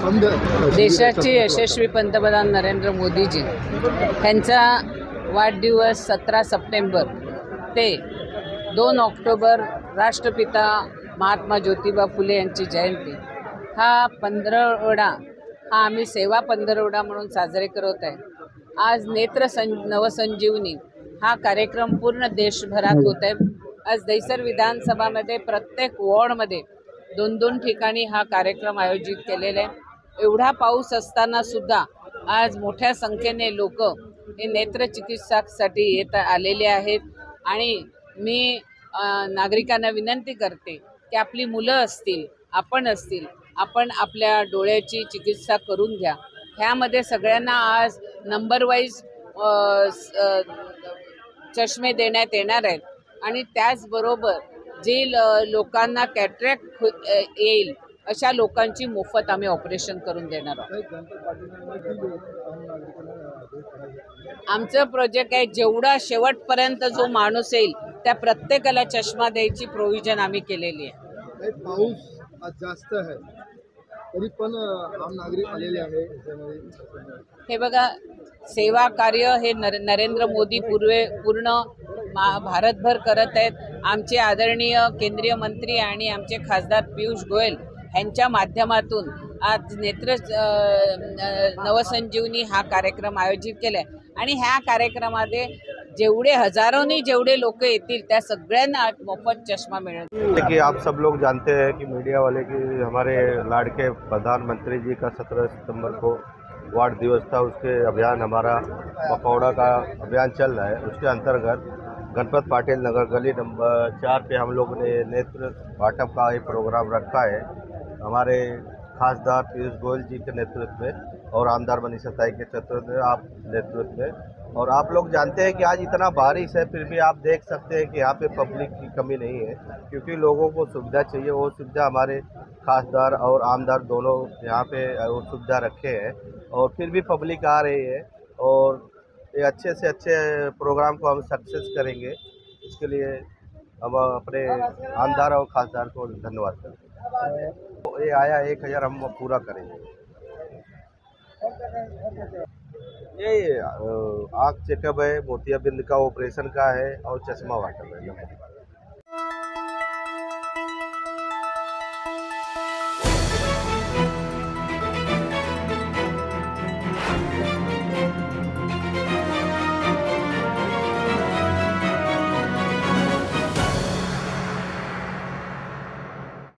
देशाचे यशस्वी पंतप्रधान नरेंद्र मोदीजी यांचा वाढदिवस 17 सप्टेंबर ते 2 ऑक्टोबर राष्ट्रपिता महात्मा ज्योतिबा फुले यांची जयंती हा पंधरवडा हा आम्ही सेवा पंधरवडा म्हणून साजरे करत आहे। आज नवसंजीवनी हा कार्यक्रम पूर्ण देशभरात होत आहे। आज दहिसर विधानसभामध्ये प्रत्येक वॉर्डमध्ये 2-2 ठिकाणी हा कार्यक्रम आयोजित केलेला आहे। एवढा पाऊस असताना सुद्धा आज मोठ्या संख्येने लोक हे नेत्र चिकित्सासाठी येत आलेले आहेत आणि मी नागरिकांना विनंती करते की आपली मुलं असतील, आपण आपल्या डोळ्याची चिकित्सा करून घ्या। ह्यामध्ये सगळ्यांना आज नंबर वाईज चष्मे देण्यात येणार आहेत आणि त्याचबरोबर जे लोकांना कॅटरॅक्ट येईल अशा लोकांची मोफत आम्ही ऑपरेशन करून देणार आहोत। आमचं प्रोजेक्ट आहे जेवढा शेवटपर्यंत जो माणूस येईल त्या प्रत्येकाला चष्मा द्यायची प्रोव्हिजन आम्ही केलेली आहे। पाऊस आज जास्त आहे तरी पण आम नागरिक आलेले आहे। हे बघा, सेवा कार्य हे नरेंद्र मोदी पूर्ण भारतभर करत आहेत। आमचे आदरणीय केंद्रीय मंत्री आणि आमचे खासदार पियुष गोयल यांच्या माध्यमातून आज नवसंजीवनी हा कार्यक्रम आयोजित केलाय आणि ह्या कार्यक्रमामध्ये हजारोंनी जेवढे लोक येतील त्या सगळ्यांना मोफत चष्मा मिळेल। देखिए, आप सब लोग जानते हैं कि मीडिया वाले कि हमारे लाड़के प्रधानमंत्री जी का 17 सितंबर को वार्ड दिवस था। उसके अभियान हमारा पकौड़ा का अभियान चल रहा है। उसके अंतर्गत गणपत पाटिल नगर गली नंबर 4 पे हम लोग ने नेत्र वाटप का एक प्रोग्राम रखा है। हमारे खासदार पीयूष गोयल जी के नेतृत्व में और आमदार मनीषा ताई के नेतृत्व में। और आप लोग जानते हैं कि आज इतना बारिश है फिर भी आप देख सकते हैं कि यहाँ पे पब्लिक की कमी नहीं है, क्योंकि लोगों को सुविधा चाहिए। वो सुविधा हमारे खासदार और आमदार दोनों यहाँ पे वो सुविधा रखे हैं और फिर भी पब्लिक आ रही है और ये अच्छे से अच्छे प्रोग्राम को हम सक्सेस करेंगे। इसके लिए हम अपने आमदार और खासदार को धन्यवाद करते हैं। तो ये आया 1000 हम पूरा करेंगे। ये आँख चेकअप है, मोतियाबिंद का ऑपरेशन का है और चश्मा वाटप है।